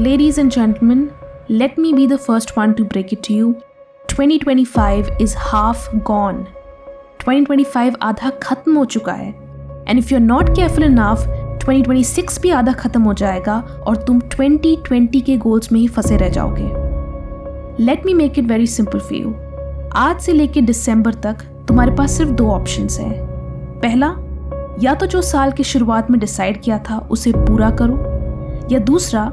Ladies and gentlemen, let me be the first one to break it to you. 2025 is half gone. 2025 आधा खत्म हो चुका है. And if you're not careful enough, 2026 भी आधा खत्म हो जाएगा और तुम 2020 के गोल्स में ही फंसे रह जाओगे. Let me make it very simple for you. आज से लेके दिसंबर तक तुम्हारे पास सिर्फ 2 ऑप्शंस हैं. पहला, या तो जो साल की शुरुआत में डिसाइड किया था उसे पूरा करो, या दूसरा,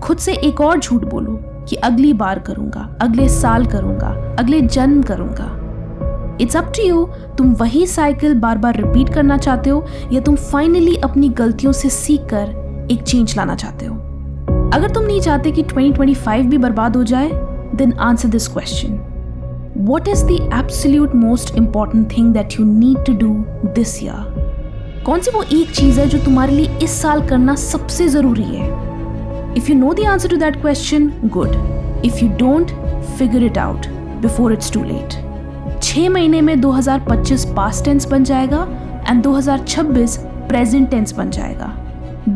खुद से एक और झूठ बोलो कि अगली बार करूंगा, अगले साल करूंगा, अगले जन्म करूंगा. It's up to you. तुम वही साइकिल बार बार रिपीट करना चाहते हो या तुम फाइनली अपनी गलतियों से सीख कर एक चेंज लाना चाहते हो. अगर तुम नहीं चाहते कि 2025 भी बर्बाद हो जाए, then answer this question. What is the absolute most important thing that you need to do this year? कौन सी वो एक चीज है जो तुम्हारे लिए इस साल करना सबसे जरूरी है? If you know the answer to that question, good. If you don't, figure it out before it's too late. 6 महीने में 2025 past tense बन जाएगा and 2026 present tense बन जाएगा.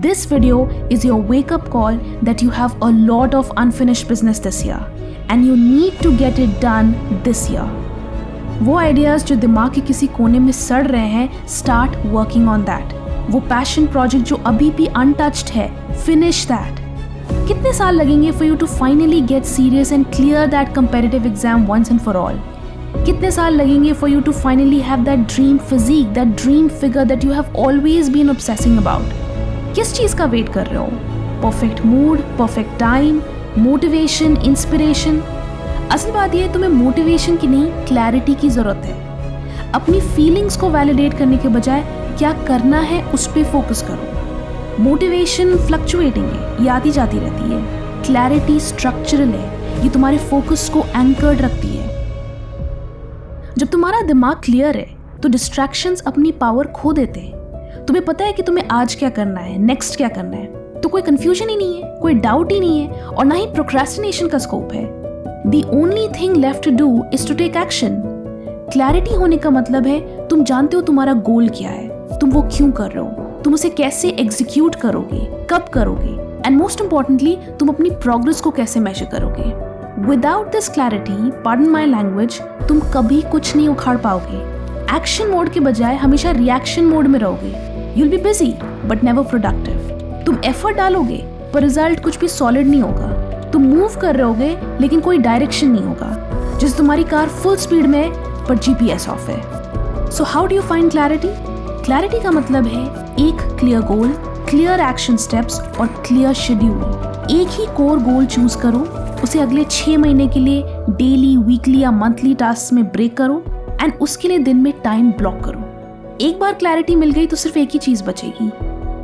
This video is your wake-up call that you have a lot of unfinished business this year and you need to get it done this year. वो ideas जो दिमाग के किसी कोने में सड़ रहे हैं, start working on that. वो passion project जो अभी भी untouched है, finish that. कितने साल लगेंगे for you to finally get serious and clear that competitive exam once and for all? कितने साल लगेंगे for you to finally have that dream physique, that dream figure that you have always been obsessing about? किस चीज़ का wait कर रहे हो? Perfect mood, perfect time, motivation, inspiration? असल बात यह है, तुम्हें motivation की नहीं, clarity की ज़रूरत है. अपनी feelings को validate करने के बजाय क्या करना है उस पर focus करो. मोटिवेशन फ्लक्चुएटिंग है, ये आती जाती रहती है. क्लैरिटी स्ट्रक्चरल है, ये तुम्हारे फोकस को एंकर्ड रखती है. जब तुम्हारा दिमाग क्लियर है तो डिस्ट्रैक्शंस अपनी पावर खो देते हैं. तुम्हें पता है कि तुम्हें आज क्या करना है, नेक्स्ट क्या करना है, तो कोई कंफ्यूजन ही नहीं है, कोई डाउट ही नहीं है और ना ही प्रोक्रेस्टिनेशन का स्कोप है. The only thing left to do is to take action. Clarity होने का मतलब है तुम जानते हो तुम्हारा गोल क्या है, तुम वो क्यों कर रहे हो, तुम उसे कैसे एग्जीक्यूट करोगे, कब करोगे, एंड मोस्ट इंपॉर्टेंटली तुम अपनी प्रोग्रेस को कैसे मेजर करोगे. Without this clarity, pardon my language, तुम कभी कुछ नहीं उखाड़ पाओगे. एक्शन मोड के बजाय हमेशा रिएक्शन मोड में रहोगे. You will be busy but never productive. तुम एफर्ट डालोगे पर रिजल्ट कुछ भी सॉलिड नहीं होगा. तुम मूव कर रहे होगे लेकिन कोई डायरेक्शन नहीं होगा. जैसे तुम्हारी कार फुल स्पीड में है पर जीपीएस ऑफ है. So how do you find clarity? Clarity का मतलब है एक clear goal, clear action steps और क्लियर शेड्यूल. एक ही कोर गोल चूज करो, उसे अगले 6 महीने के लिए डेली, वीकली या मंथली टास्क में ब्रेक करो एंड उसके लिए दिन में टाइम ब्लॉक करो. एक बार क्लैरिटी मिल गई तो सिर्फ एक ही चीज बचेगी,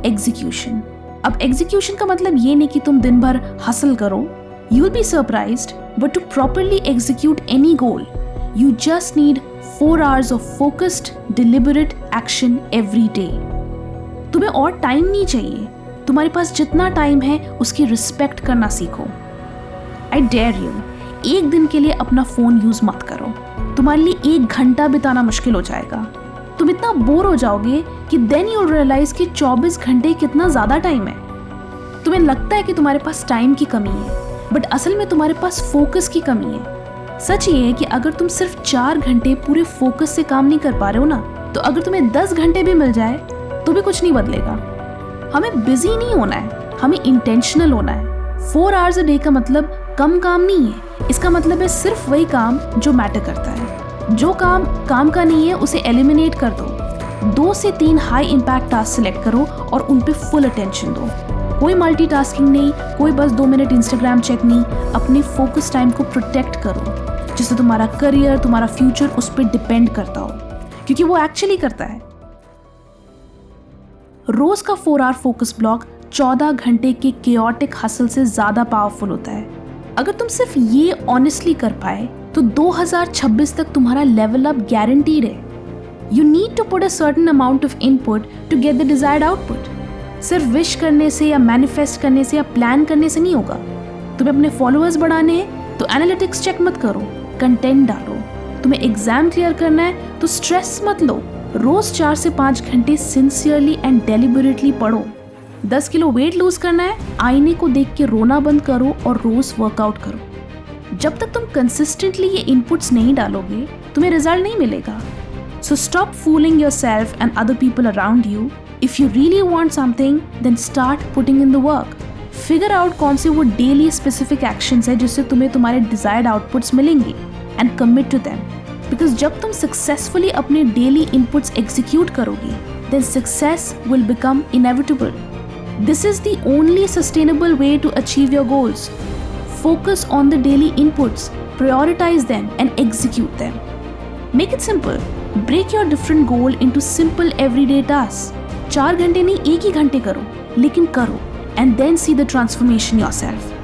एग्जीक्यूशन. अब एग्जीक्यूशन का मतलब ये नहीं कि तुम दिन भर हसल करो. You will be surprised, but to properly execute any goal you just need 4 hours of focused, deliberate action every day. तुम्हें और टाइम नहीं चाहिए. तुम्हारे पास जितना टाइम है उसकी रिस्पेक्ट करना सीखो. I dare you, एक दिन के लिए अपना फोन यूज मत करो. तुम्हारे लिए 1 घंटा बिताना मुश्किल हो जाएगा. तुम इतना बोर हो जाओगे कि then you'll realize कि 24 घंटे कितना ज्यादा टाइम है. तुम्हें लगता है कि तुम्हारे पास टाइम की कमी है, बट असल में तुम्हारे पास फोकस की कमी है. सच ये है कि अगर तुम सिर्फ 4 घंटे पूरे फोकस से काम नहीं कर पा रहे हो ना, तो अगर तुम्हें 10 घंटे भी मिल जाए तो भी कुछ नहीं बदलेगा. हमें बिजी नहीं होना है, हमें इंटेंशनल होना है. 4 आवर्स अ डे का मतलब कम काम नहीं है. इसका मतलब है सिर्फ वही काम जो मैटर करता है. जो काम का नहीं है उसे एलिमिनेट कर दो. 2 से 3 हाई इम्पैक्ट टास्क सिलेक्ट करो और उन पे फुल अटेंशन दो. कोई मल्टीटास्किंग नहीं, कोई बस 2 मिनट इंस्टाग्राम चेक नहीं. अपने फोकस टाइम को प्रोटेक्ट करो, जिससे तुम्हारा करियर, तुम्हारा फ्यूचर उस पर डिपेंड करता हो, क्योंकि वो एक्चुअली करता है. रोज का 4 आवर फोकस ब्लॉक 14 घंटे के केओटिक हसल से ज्यादा पावरफुल होता है. अगर तुम सिर्फ ये ऑनेस्टली कर पाए तो 2026 तक तुम्हारा लेवल अप गारंटीड है. You need to put a certain amount of input to get the desired output. सिर्फ विश करने से या मैनिफेस्ट करने से या प्लान करने से नहीं होगा. तुम्हें अपने फॉलोअर्स बढ़ाने हैं तो एनालिटिक्स चेक मत करो, कंटेंट डालो. तुम्हें एग्जाम क्लियर करना है तो स्ट्रेस मत लो. रोज 4 से 5 घंटे सिंसियरली एंड डेलिबरेटली पढ़ो. 10 किलो वेट लूज करना है, आईने को देख के रोना बंद करो और रोज वर्कआउट करो। जब तक तुम कंसिस्टेंटली ये इनपुट्स नहीं डालोगे, तुम्हें रिजल्ट नहीं मिलेगा। So stop fooling yourself and other people around you. If you really want something, then start putting in the work. Figure out कौन से वो डेली स्पेसिफिक एक्शंस है जिससे तुम्हें तुम्हारे डिजायर्ड आउटपुट्स मिलेंगे, and commit to them. Because जब तुम सक्सेसफुली अपने डेली इनपुट्स एग्जीक्यूट करोगे, then success will become inevitable. This is the only sustainable way to achieve your goals. Focus on the daily inputs, prioritize them and execute them. Make it simple. Break your different goal into simple everyday tasks. 4 घंटे नहीं, 1 ही घंटे करो, लेकिन करो, and then see the transformation yourself.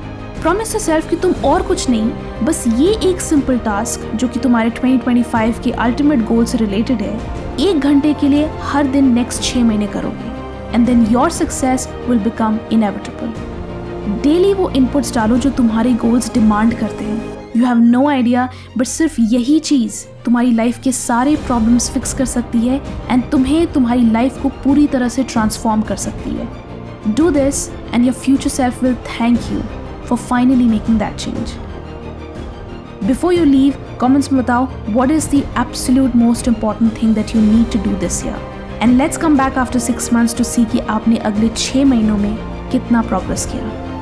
Promise yourself कि तुम और कुछ नहीं, बस ये एक सिंपल टास्क जो कि तुम्हारे 2025 के अल्टीमेट गोल से रिलेटेड है, 1 घंटे के लिए हर दिन नेक्स्ट 6 महीने करोगे, and then your success will become inevitable. Daily वो इनपुट्स डालो जो तुम्हारे गोल्स डिमांड करते हैं। You have no idea, but सिर्फ यही चीज़ तुम्हारी लाइफ के सारे प्रॉब्लम्स फिक्स कर सकती है, एंड तुम्हें तुम्हारी लाइफ को पूरी तरह से ट्रांसफॉर्म कर सकती है। Do this and your future self will thank you for finally making that change. Before you leave, comments में बताओ what is the absolute most important thing that you need to do this year. And let's come back after 6 months to see कि आपने अगले 6 महीनों में कितना progress किया.